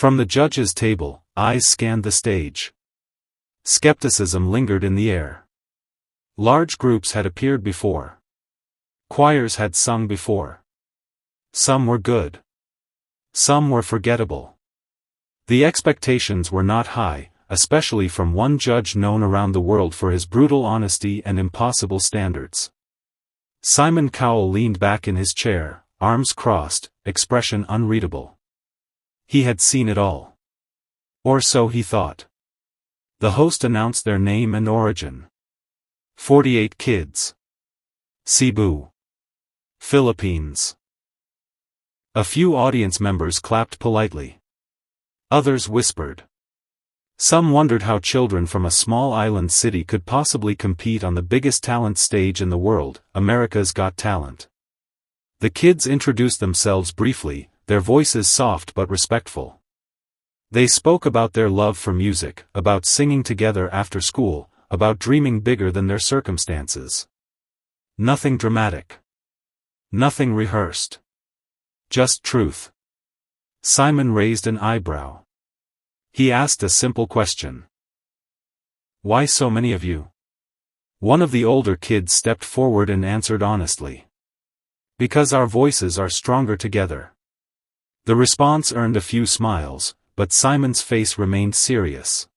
From the judge's table, eyes scanned the stage. Skepticism lingered in the air. Large groups had appeared before. Choirs had sung before. Some were good. Some were forgettable. The expectations were not high, especially from one judge known around the world for his brutal honesty and impossible standards. Simon Cowell leaned back in his chair, arms crossed, expression unreadable. He had seen it all. Or so he thought. The host announced their name and origin. 48 kids. Cebu. Philippines. A few audience members clapped politely. Others whispered. Some wondered how children from a small island city could possibly compete on the biggest talent stage in the world, America's Got Talent. The kids introduced themselves briefly, their voices soft but respectful. They spoke about their love for music, about singing together after school, about dreaming bigger than their circumstances. Nothing dramatic. Nothing rehearsed. Just truth. Simon raised an eyebrow. He asked a simple question. Why so many of you? One of the older kids stepped forward and answered honestly. Because our voices are stronger together. The response earned a few smiles, but Simon's face remained serious.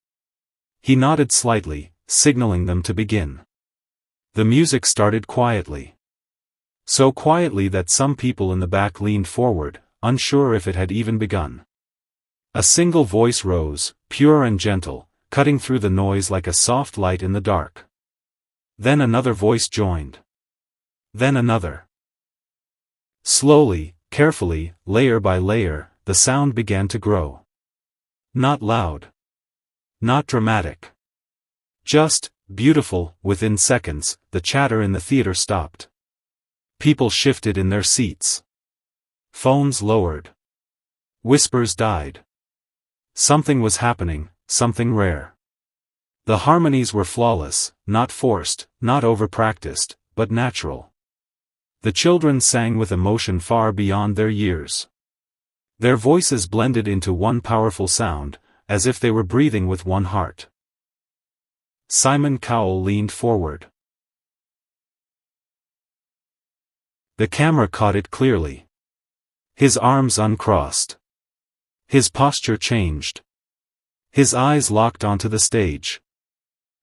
He nodded slightly, signaling them to begin. The music started quietly. So quietly that some people in the back leaned forward, unsure if it had even begun. A single voice rose, pure and gentle, cutting through the noise like a soft light in the dark. Then another voice joined. Then another. Slowly, carefully, layer by layer, the sound began to grow. Not loud. Not dramatic. Just, beautiful. Within seconds, the chatter in the theater stopped. People shifted in their seats. Phones lowered. Whispers died. Something was happening, something rare. The harmonies were flawless, not forced, not over-practiced, but natural. The children sang with emotion far beyond their years. Their voices blended into one powerful sound, as if they were breathing with one heart. Simon Cowell leaned forward. The camera caught it clearly. His arms uncrossed. His posture changed. His eyes locked onto the stage.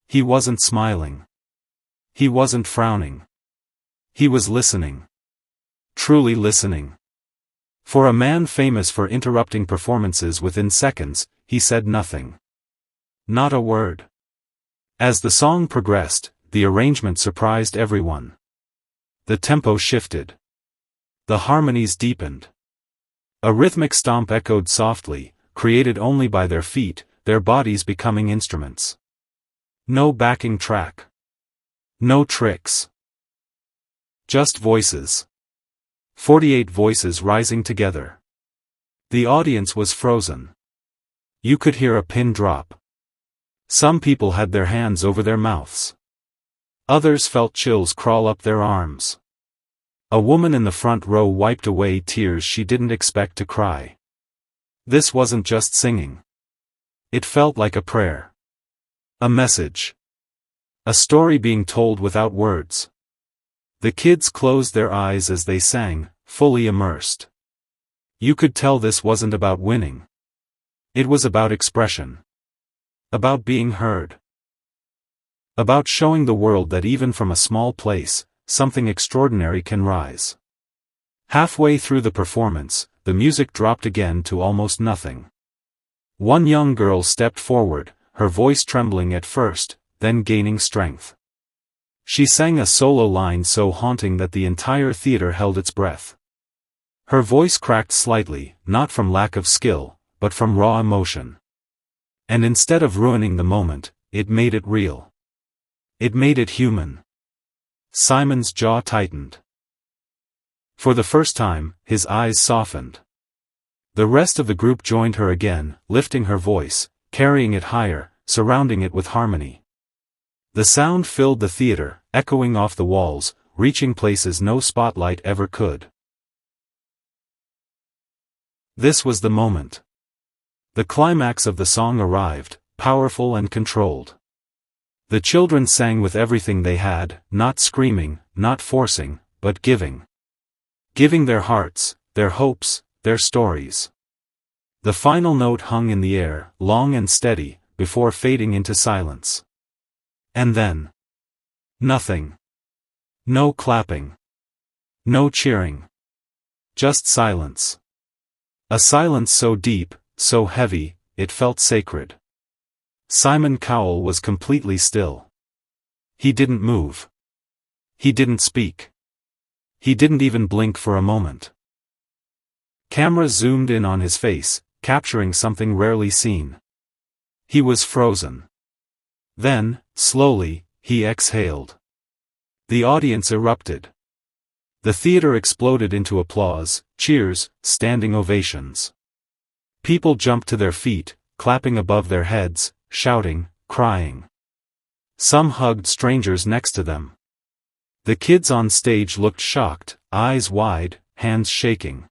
He wasn't smiling. He wasn't frowning. He was listening. Truly listening. For a man famous for interrupting performances within seconds, he said nothing. Not a word. As the song progressed, the arrangement surprised everyone. The tempo shifted. The harmonies deepened. A rhythmic stomp echoed softly, created only by their feet, their bodies becoming instruments. No backing track. No tricks. Just voices. 48 voices rising together. The audience was frozen. You could hear a pin drop. Some people had their hands over their mouths. Others felt chills crawl up their arms. A woman in the front row wiped away tears she didn't expect to cry. This wasn't just singing. It felt like a prayer. A message. A story being told without words. The kids closed their eyes as they sang, fully immersed. You could tell this wasn't about winning. It was about expression. About being heard. About showing the world that even from a small place, something extraordinary can rise. Halfway through the performance, the music dropped again to almost nothing. One young girl stepped forward, her voice trembling at first, then gaining strength. She sang a solo line so haunting that the entire theater held its breath. Her voice cracked slightly, not from lack of skill, but from raw emotion. And instead of ruining the moment, it made it real. It made it human. Simon's jaw tightened. For the first time, his eyes softened. The rest of the group joined her again, lifting her voice, carrying it higher, surrounding it with harmony. The sound filled the theater, echoing off the walls, reaching places no spotlight ever could. This was the moment. The climax of the song arrived, powerful and controlled. The children sang with everything they had, not screaming, not forcing, but giving. Giving their hearts, their hopes, their stories. The final note hung in the air, long and steady, before fading into silence. And then, nothing. No clapping. No cheering. Just silence. A silence so deep, so heavy, it felt sacred. Simon Cowell was completely still. He didn't move. He didn't speak. He didn't even blink for a moment. Camera zoomed in on his face, capturing something rarely seen. He was frozen. Then, slowly, he exhaled. The audience erupted. The theater exploded into applause, cheers, standing ovations. People jumped to their feet, clapping above their heads, shouting, crying. Some hugged strangers next to them. The kids on stage looked shocked, eyes wide, hands shaking.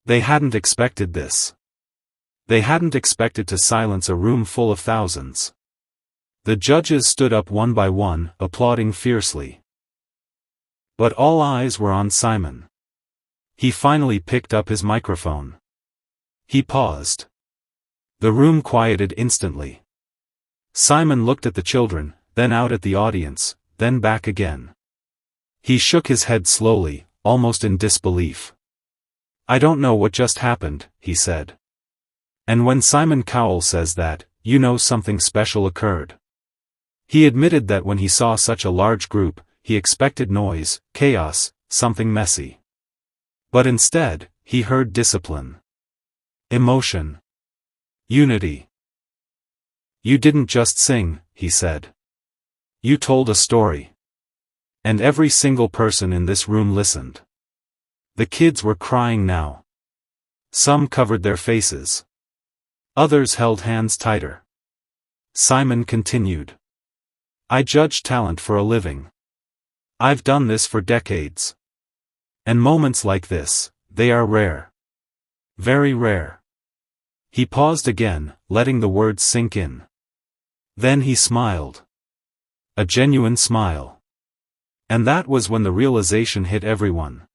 They hadn't expected this. They hadn't expected to silence a room full of thousands. The judges stood up one by one, applauding fiercely. But all eyes were on Simon. He finally picked up his microphone. He paused. The room quieted instantly. Simon looked at the children, then out at the audience, then back again. He shook his head slowly, almost in disbelief. "I don't know what just happened," he said. And when Simon Cowell says that, you know something special occurred. He admitted that when he saw such a large group, he expected noise, chaos, something messy. But instead, he heard discipline. Emotion. Unity. "You didn't just sing," he said. "You told a story." And every single person in this room listened. The kids were crying now. Some covered their faces. Others held hands tighter. Simon continued. "I judge talent for a living. I've done this for decades. And moments like this, they are rare. Very rare." He paused again, letting the words sink in. Then he smiled. A genuine smile. And that was when the realization hit everyone.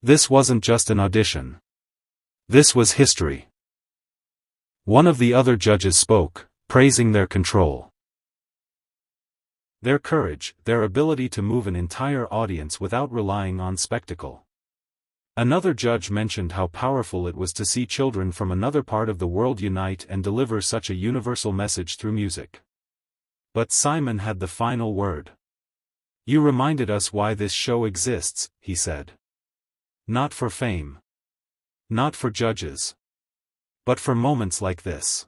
This wasn't just an audition. This was history. One of the other judges spoke, praising their control. Their courage, their ability to move an entire audience without relying on spectacle. Another judge mentioned how powerful it was to see children from another part of the world unite and deliver such a universal message through music. But Simon had the final word. "You reminded us why this show exists," he said. "Not for fame. Not for judges. But for moments like this."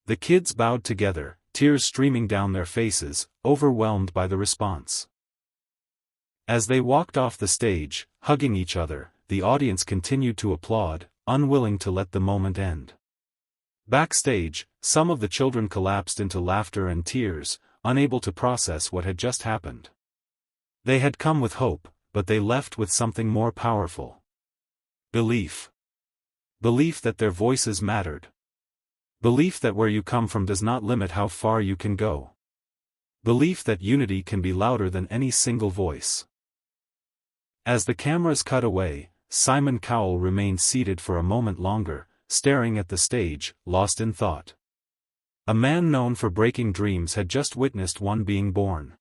The kids bowed together, tears streaming down their faces, overwhelmed by the response. As they walked off the stage, hugging each other, the audience continued to applaud, unwilling to let the moment end. Backstage, some of the children collapsed into laughter and tears, unable to process what had just happened. They had come with hope, but they left with something more powerful. Belief. Belief that their voices mattered. Belief that where you come from does not limit how far you can go. Belief that unity can be louder than any single voice. As the cameras cut away, Simon Cowell remained seated for a moment longer, staring at the stage, lost in thought. A man known for breaking dreams had just witnessed one being born.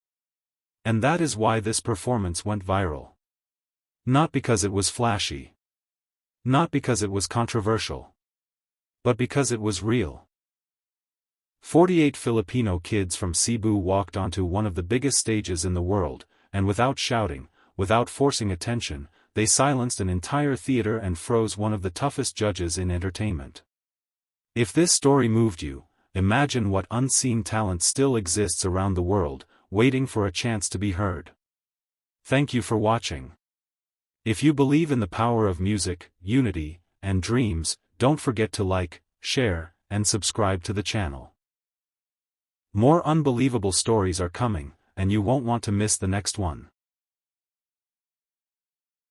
And that is why this performance went viral. Not because it was flashy. Not because it was controversial. But because it was real. 48 Filipino kids from Cebu walked onto one of the biggest stages in the world, and without shouting, without forcing attention, they silenced an entire theater and froze one of the toughest judges in entertainment. If this story moved you, imagine what unseen talent still exists around the world, waiting for a chance to be heard. Thank you for watching. If you believe in the power of music, unity, and dreams, don't forget to like, share, and subscribe to the channel. More unbelievable stories are coming, and you won't want to miss the next one.